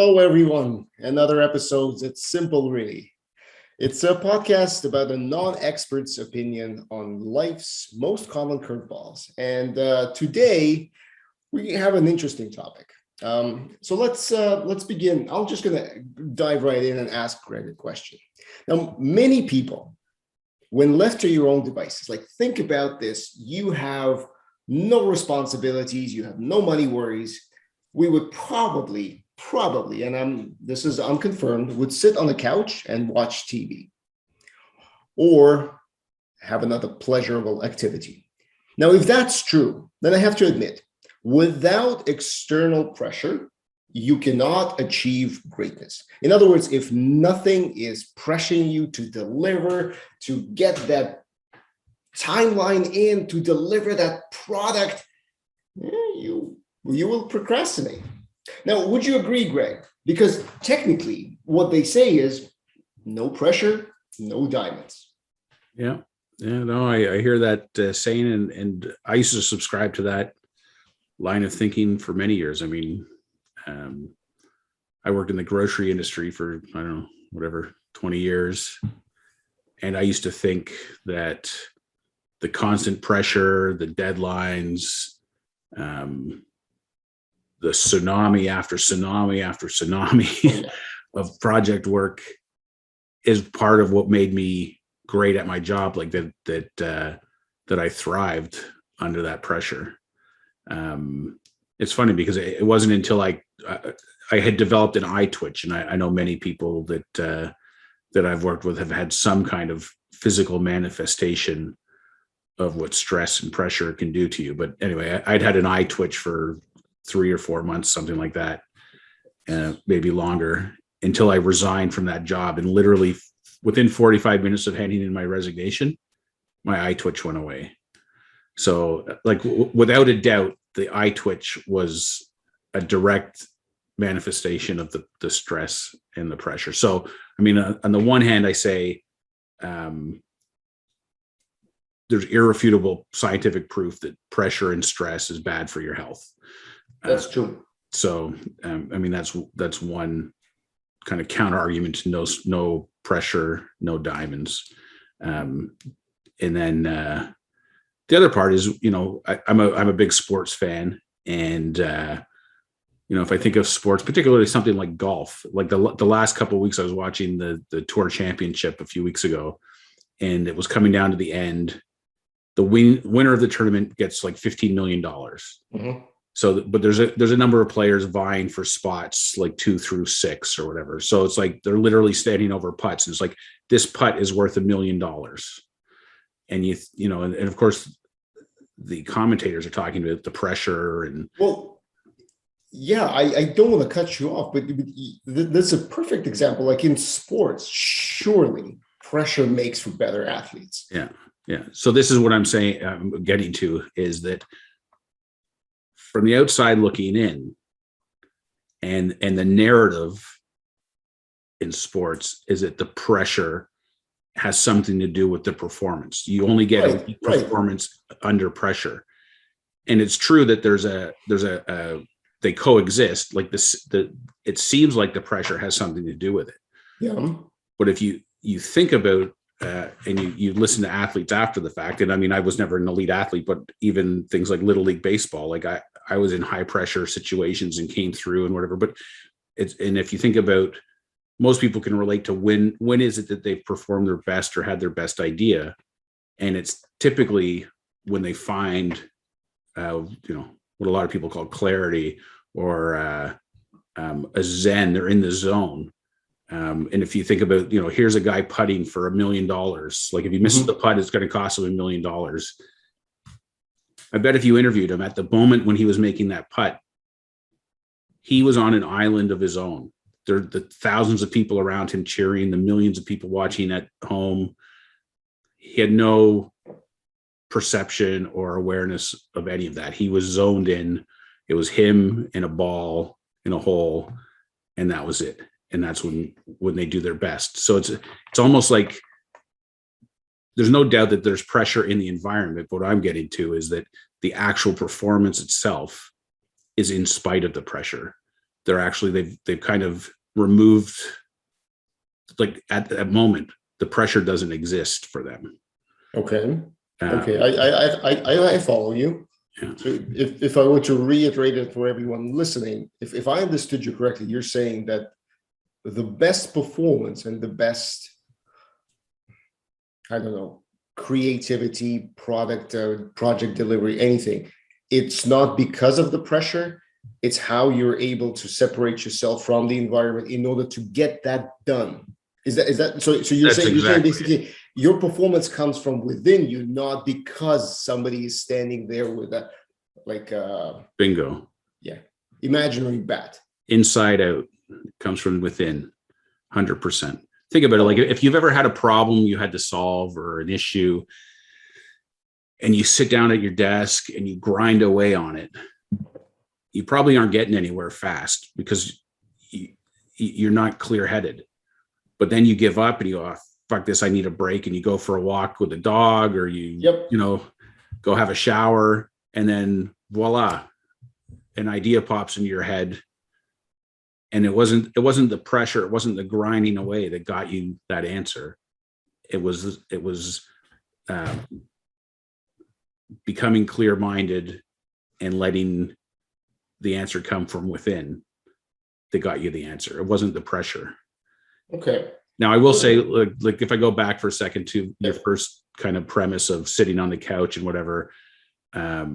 Hello, everyone. Another episode. It's simple, really. It's a podcast about a non-expert's opinion on life's most common curveballs. And today we have an interesting topic. So let's begin. I'm just gonna dive right in and ask Greg a question. Now, many people, when left to your own devices, like think about this: you have no responsibilities, you have no money worries. We would probably, and this is unconfirmed, would sit on the couch and watch TV or have another pleasurable activity. Now, if that's true, then I have to admit, without external pressure, you cannot achieve greatness. In other words, if nothing is pressuring you to deliver, to get that timeline in, to deliver that product, you will procrastinate. Now, would you agree, Greg? Because technically, what they say is no pressure, no diamonds. Yeah. No, I hear that saying, and I used to subscribe to that line of thinking for many years. I mean, I worked in the grocery industry for, 20 years. And I used to think that the constant pressure, the deadlines, the tsunami after tsunami after tsunami of project work is part of what made me great at my job, like that I thrived under that pressure. It's funny because it wasn't until I had developed an eye twitch, and I know many people that I've worked with have had some kind of physical manifestation of what stress and pressure can do to you. But anyway, I'd had an eye twitch for 3 or 4 months, something like that, maybe longer, until I resigned from that job. And literally within 45 minutes of handing in my resignation, my eye twitch went away. So like without a doubt, the eye twitch was a direct manifestation of the stress and the pressure. So, I mean, on the one hand, I say there's irrefutable scientific proof that pressure and stress is bad for your health. That's true. So, I mean, that's one kind of counter argument to no pressure, no diamonds. And then the other part is, I'm a big sports fan, and if I think of sports, particularly something like golf, like the last couple of weeks, I was watching the Tour Championship a few weeks ago, and it was coming down to the end. The winner of the tournament gets like $15 million. Mm-hmm. So, but there's a number of players vying for spots like 2 through 6 or whatever. So it's like they're literally standing over putts, and it's like this putt is worth $1 million, and and of course the commentators are talking about the pressure and. Well, yeah, I don't want to cut you off, but that's a perfect example. Like in sports, surely pressure makes for better athletes. Yeah. So this is what I'm saying. I'm getting to is that from the outside looking in, and the narrative in sports is that the pressure has something to do with the performance. You only get a performance under pressure, and it's true that there's a they coexist. Like this, it seems like the pressure has something to do with it. Yeah. But if you think about and you listen to athletes after the fact, and I mean, I was never an elite athlete, but even things like Little League baseball, like I was in high pressure situations and came through and whatever. But and if you think about, most people can relate to when is it that they've performed their best or had their best idea, and it's typically when they find what a lot of people call clarity or a zen. They're in the zone. And if you think about, here's a guy putting for $1 million. Like if he misses the putt, it's going to cost him $1 million. I bet if you interviewed him at the moment when he was making that putt, he was on an island of his own. There are the thousands of people around him cheering, the millions of people watching at home. He had no perception or awareness of any of that. He was zoned in. It was him and a ball in a hole, and that was it. And that's when they do their best. So it's almost like there's no doubt that there's pressure in the environment. But what I'm getting to is that the actual performance itself is in spite of the pressure. they've kind of removed, like at that moment, the pressure doesn't exist for them. Okay. Um, I follow you. Yeah. So if I were to reiterate it for everyone listening, if I understood you correctly, you're saying that the best performance and the best, I don't know, creativity, project delivery, anything, it's not because of the pressure, it's how you're able to separate yourself from the environment in order to get that done. Is that so? So you're saying basically your performance comes from within you, not because somebody is standing there with a bingo. Yeah, imaginary bat. Inside out comes from within, 100%. Think about it, like if you've ever had a problem you had to solve or an issue, and you sit down at your desk and you grind away on it, you probably aren't getting anywhere fast because you're not clear-headed. But then you give up and you go, oh, fuck this, I need a break. And you go for a walk with a dog, or you go have a shower, and then voila, an idea pops into your head. And it wasn't the pressure, it wasn't the grinding away that got you that answer. It was becoming clear-minded and letting the answer come from within that got you the answer. It wasn't the pressure. Okay. Now I will say, like if I go back for a second to your first kind of premise of sitting on the couch and whatever, I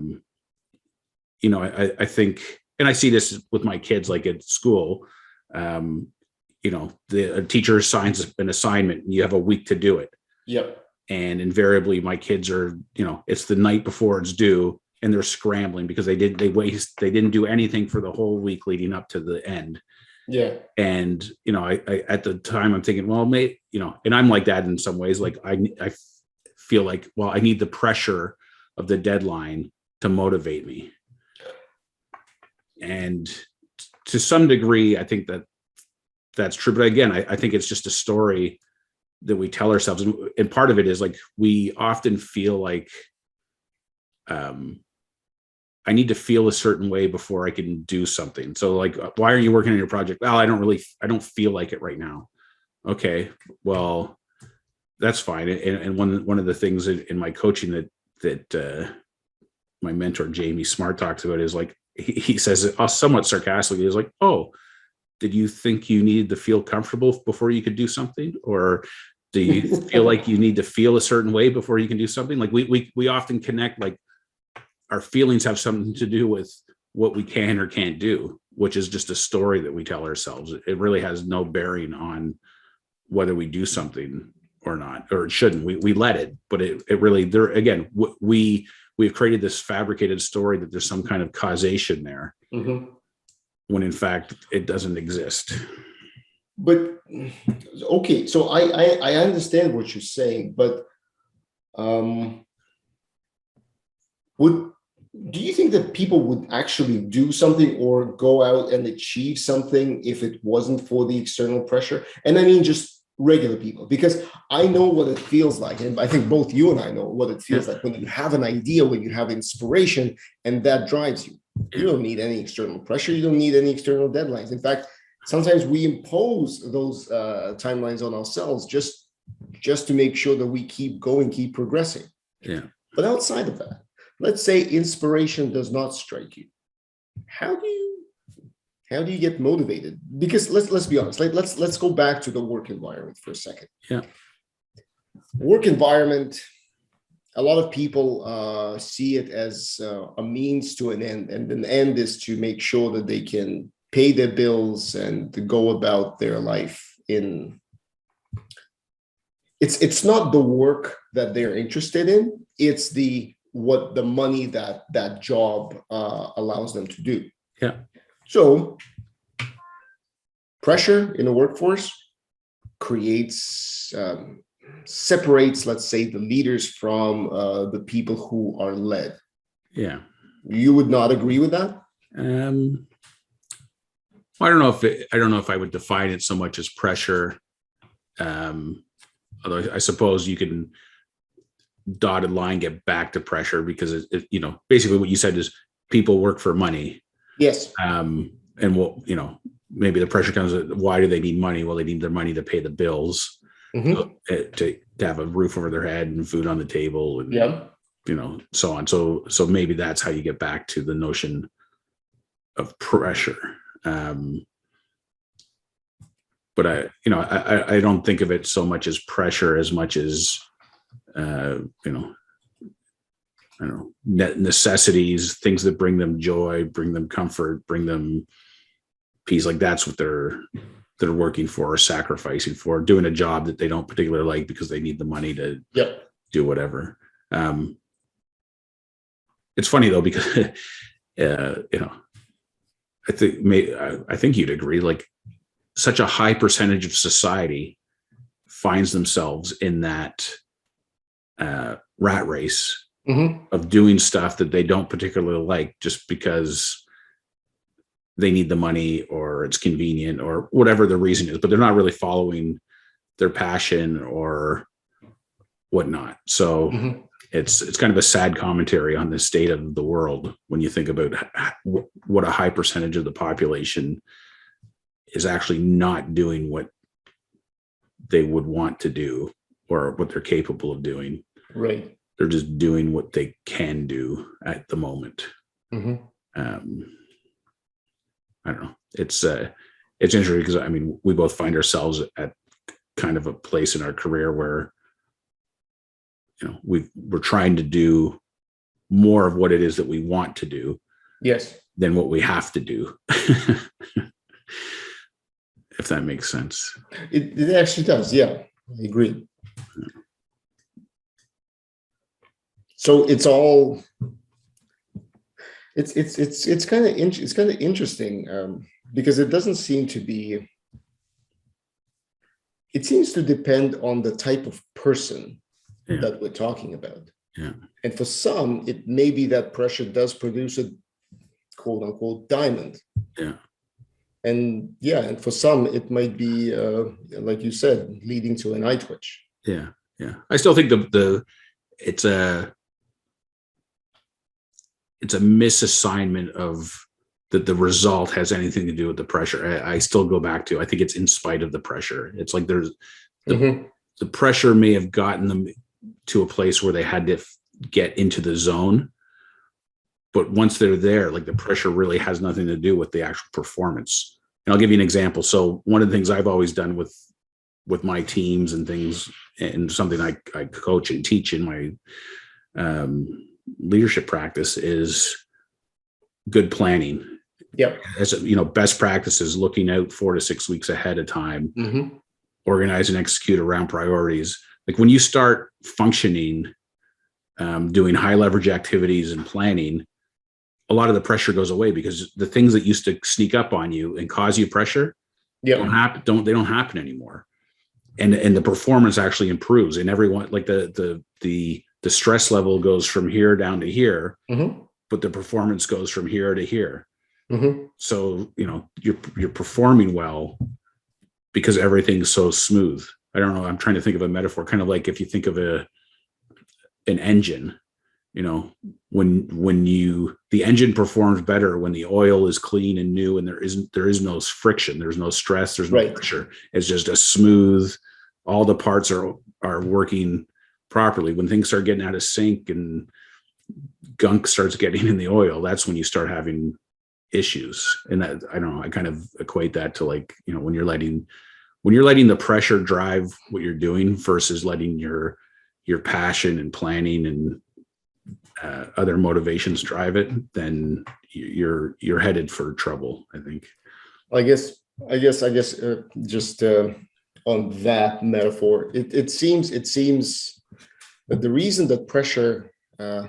think, and I see this with my kids, like at school, the teacher assigns an assignment and you have a week to do it. Yep. And invariably my kids are, it's the night before it's due and they're scrambling because they didn't do anything for the whole week leading up to the end. Yeah. And, I at the time I'm thinking, well, mate, and I'm like that in some ways, like I feel like, well, I need the pressure of the deadline to motivate me. And to some degree, I think that's true. But again, I think it's just a story that we tell ourselves. And part of it is like, we often feel like, I need to feel a certain way before I can do something. So like, why are you working on your project? Well, I don't feel like it right now. Okay, well, that's fine. And one of the things in my coaching that my mentor, Jamie Smart, talks about is like, he says somewhat sarcastically, is like, oh, did you think you needed to feel comfortable before you could do something? Or do you feel like you need to feel a certain way before you can do something? Like we often connect, like our feelings have something to do with what we can or can't do, which is just a story that we tell ourselves. It really has no bearing on whether we do something or not, or it shouldn't. We let it, but it really, there again, we've created this fabricated story that there's some kind of causation there, when in fact it doesn't exist. But okay, so I understand what you're saying, but do you think that people would actually do something or go out and achieve something if it wasn't for the external pressure? And I mean just regular people, because I know what it feels like, and I think both you and I know what it feels like when you have an idea, when you have inspiration, and that drives you. You don't need any external pressure. You don't need any external deadlines. In fact, sometimes we impose those timelines on ourselves just to make sure that we keep going, keep progressing. Yeah. But outside of that, let's say inspiration does not strike you. How do you get motivated? Because let's be honest. Let's go back to the work environment for a second. Yeah. Work environment. A lot of people see it as a means to an end, and an end is to make sure that they can pay their bills and to go about their life in. It's not the work that they're interested in. It's the money that job allows them to do. Yeah. So pressure in the workforce creates, separates, let's say, the leaders from the people who are led. Yeah. You would not agree with that? I don't know if I would define it so much as pressure. Although I suppose you can dotted line get back to pressure, because it basically what you said is people work for money. Yes. and maybe the pressure comes, why do they need money? Well, they need their money to pay the bills, to have a roof over their head and food on the table, and so on. So maybe that's how you get back to the notion of pressure. But I don't think of it so much as pressure as much as, I don't know, necessities, things that bring them joy, bring them comfort, bring them peace. Like that's what they're working for or sacrificing for, doing a job that they don't particularly like because they need the money to do whatever. It's funny though, because, I think you'd agree, like such a high percentage of society finds themselves in that rat race of doing stuff that they don't particularly like just because they need the money or it's convenient or whatever the reason is, but they're not really following their passion or whatnot. So it's kind of a sad commentary on the state of the world when you think about what a high percentage of the population is actually not doing what they would want to do or what they're capable of doing. Right. They're just doing what they can do at the moment. I don't know. It's interesting because we both find ourselves at kind of a place in our career where we're trying to do more of what it is that we want to do, than what we have to do. If that makes sense. It actually does. Yeah, I agree. So it's all. It's kind of interesting because it doesn't seem to be. It seems to depend on the type of person that we're talking about. Yeah. And for some, it may be that pressure does produce a quote unquote diamond. Yeah. And for some, it might be, like you said, leading to an eye twitch. Yeah. Yeah. I still think it's a misassignment of that the result has anything to do with the pressure. I still go back to, I think it's in spite of the pressure. It's like there's the pressure may have gotten them to a place where they had to get into the zone. But once they're there, like the pressure really has nothing to do with the actual performance. And I'll give you an example. So one of the things I've always done with my teams and things, and something I coach and teach in my leadership practice, is good planning. Yeah. As best practices, looking out 4 to 6 weeks ahead of time, organize and execute around priorities. Like when you start functioning, doing high leverage activities and planning, a lot of the pressure goes away because the things that used to sneak up on you and cause you pressure don't happen anymore. And the performance actually improves, and everyone, like the stress level goes from here down to here, but the performance goes from here to here. So, you're performing well because everything's so smooth. I don't know. I'm trying to think of a metaphor, kind of like if you think of an engine, when the engine performs better when the oil is clean and new and there is no friction, there's no stress, there's no pressure. It's just a smooth, all the parts are working properly. When things start getting out of sync and gunk starts getting in the oil, that's when you start having issues. And that, I don't know, I kind of equate that to like, when you're letting the pressure drive what you're doing versus letting your passion and planning and other motivations drive it, then you're headed for trouble, I think. I guess just on that metaphor, it seems that the reason that pressure,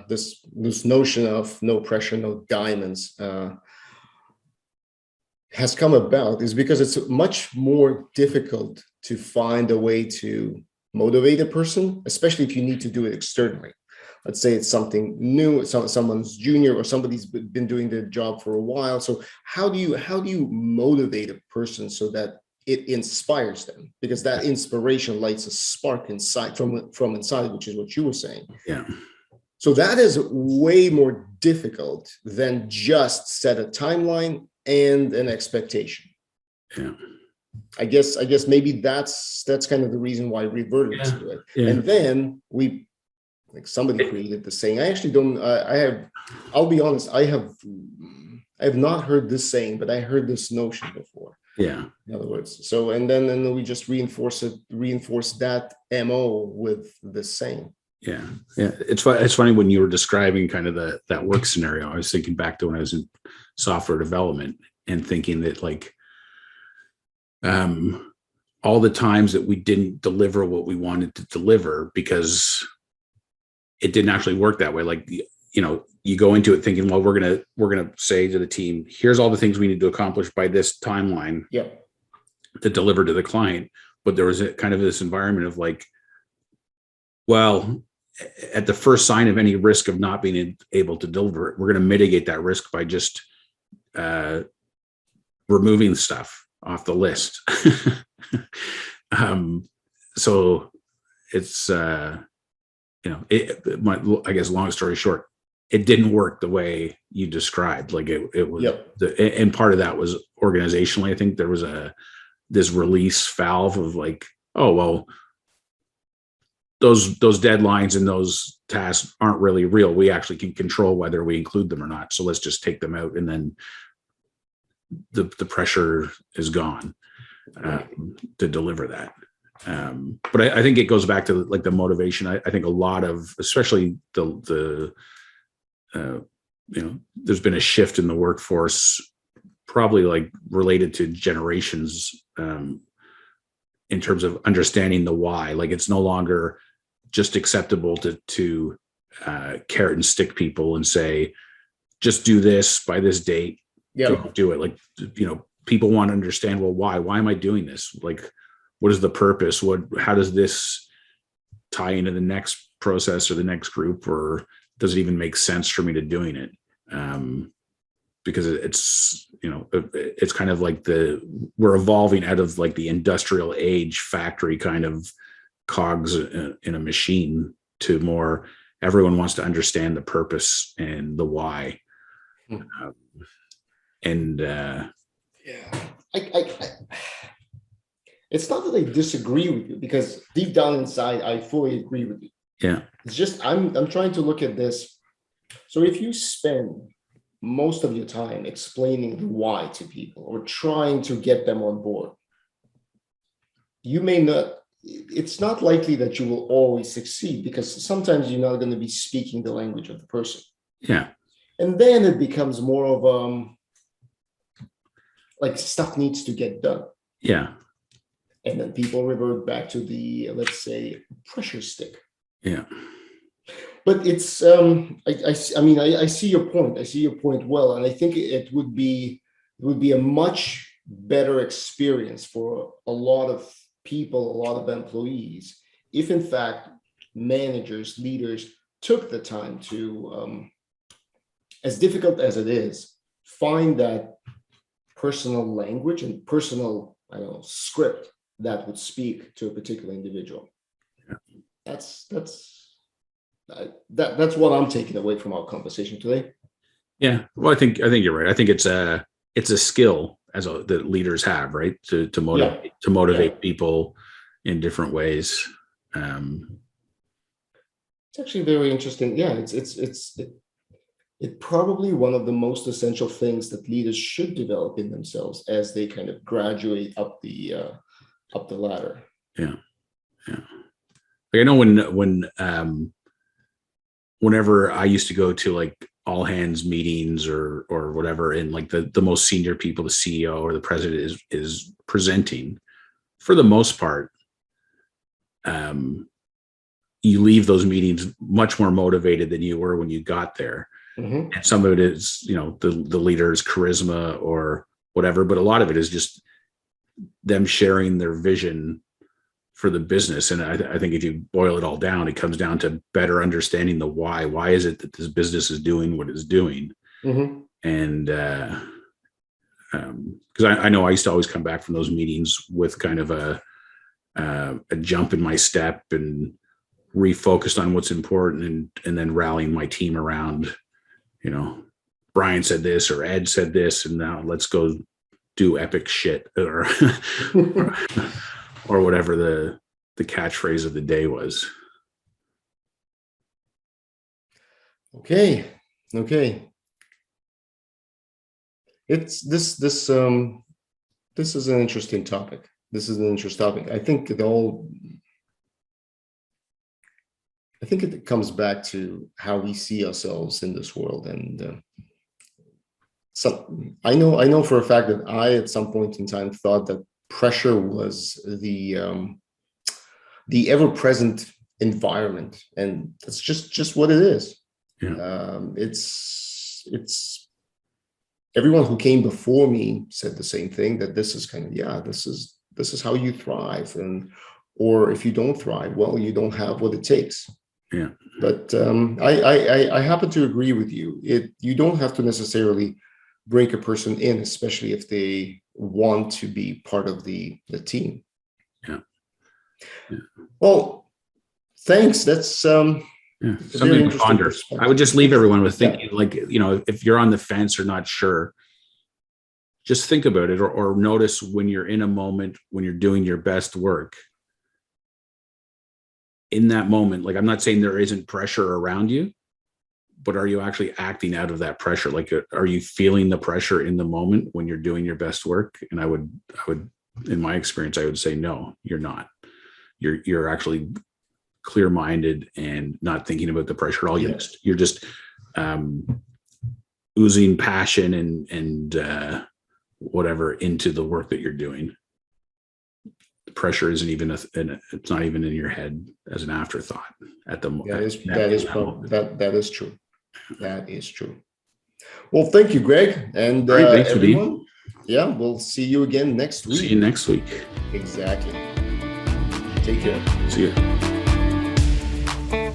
this notion of no pressure, no diamonds, has come about is because it's much more difficult to find a way to motivate a person, especially if you need to do it externally. Let's say it's something new, someone's junior or somebody's been doing their job for a while. So how do you motivate a person so that it inspires them? Because that inspiration lights a spark inside from inside, which is what you were saying. Yeah. So that is way more difficult than just set a timeline and an expectation. Yeah. I guess maybe that's kind of the reason why I reverted to it. Yeah. And then somebody created the saying. I actually don't. I'll be honest. I have not heard this saying, but I heard this notion before. Yeah. In other words, so and then we just reinforce that MO with the saying. Yeah. Yeah. It's funny when you were describing kind of that work scenario. I was thinking back to when I was in software development and thinking that like, all the times that we didn't deliver what we wanted to deliver because it didn't actually work that way. Like, you go into it thinking, well, we're going to say to the team, here's all the things we need to accomplish by this timeline to deliver to the client. But there was kind of this environment of like, well, at the first sign of any risk of not being able to deliver it, we're going to mitigate that risk by just removing stuff off the list. So it's, I guess, long story short, it didn't work the way you described. Like it was, and part of that was organizationally. I think there was this release valve of like, oh, well, those deadlines and those tasks aren't really real. We actually can control whether we include them or not. So let's just take them out, and then the pressure is gone to deliver that. But I think it goes back to like the motivation. I think a lot of, especially there's been a shift in the workforce, probably like related to generations, in terms of understanding the why. Like it's no longer just acceptable to carrot and stick people and say, just do this by this date. Do it. Like, people want to understand, well, why am I doing this? Like, what is the purpose? How does this tie into the next process or the next group, or does it even make sense for me to doing it? Because it's kind of like we're evolving out of like the industrial age factory kind of cogs in a machine to more, everyone wants to understand the purpose and the why. It's not that I disagree with you, because deep down inside, I fully agree with you. Yeah. It's just, I'm trying to look at this. So if you spend most of your time explaining the why to people or trying to get them on board, it's not likely that you will always succeed, because sometimes you're not going to be speaking the language of the person. Yeah. And then it becomes more of like stuff needs to get done. Yeah. And then people revert back to the, let's say, pressure stick. Yeah. But it's, I see your point. I see your point well. And I think it would be a much better experience for a lot of people, a lot of employees, if in fact managers, leaders took the time to, as difficult as it is, find that personal language and personal, script that would speak to a particular individual. Yeah. That's what I'm taking away from our conversation today. Yeah. Well, I think you're right. I think it's a skill that leaders have, right? To motivate people in different ways. It's actually very interesting. Yeah. It's probably one of the most essential things that leaders should develop in themselves as they kind of graduate up the ladder. Yeah. Yeah. Like I know whenever I used to go to like all hands meetings or whatever, and like the most senior people, the CEO or the president is presenting, for the most part, you leave those meetings much more motivated than you were when you got there. Mm-hmm. And some of it is, the leader's charisma or whatever, but a lot of it is just them sharing their vision for the business. And I think if you boil it all down, it comes down to better understanding the why. Why is it that this business is doing what it's doing? Mm-hmm. And because I know I used to always come back from those meetings with kind of a jump in my step and refocused on what's important, and then rallying my team around, Brian said this or Ed said this, and now let's go do epic shit or or whatever the catchphrase of the day was. Okay. It's this is an interesting topic. I think it comes back to how we see ourselves in this world. And so I know for a fact that I, at some point in time, thought that pressure was the ever-present environment, and that's just what it is. Yeah. It's everyone who came before me said the same thing, that this is this is how you thrive, or if you don't thrive, well, you don't have what it takes. Yeah. But I happen to agree with you. You don't have to necessarily break a person in, especially if they want to be part of the team. Yeah. Well, thanks. That's something to ponder. I would just leave everyone with thinking, if you're on the fence or not sure, just think about it, or notice when you're in a moment, when you're doing your best work. In that moment, I'm not saying there isn't pressure around you, but are you actually acting out of that pressure? Are you feeling the pressure in the moment when you're doing your best work? And I would, in my experience, I would say, no, you're not. You're actually clear-minded and not thinking about the pressure at all. You're just oozing passion and whatever into the work that you're doing. The pressure isn't even it's not even in your head as an afterthought at the moment. That is true. That is true. Well, thank you, Greg, and thanks, everyone. Yeah, we'll see you again next week. See you next week. Exactly. Take care. See you.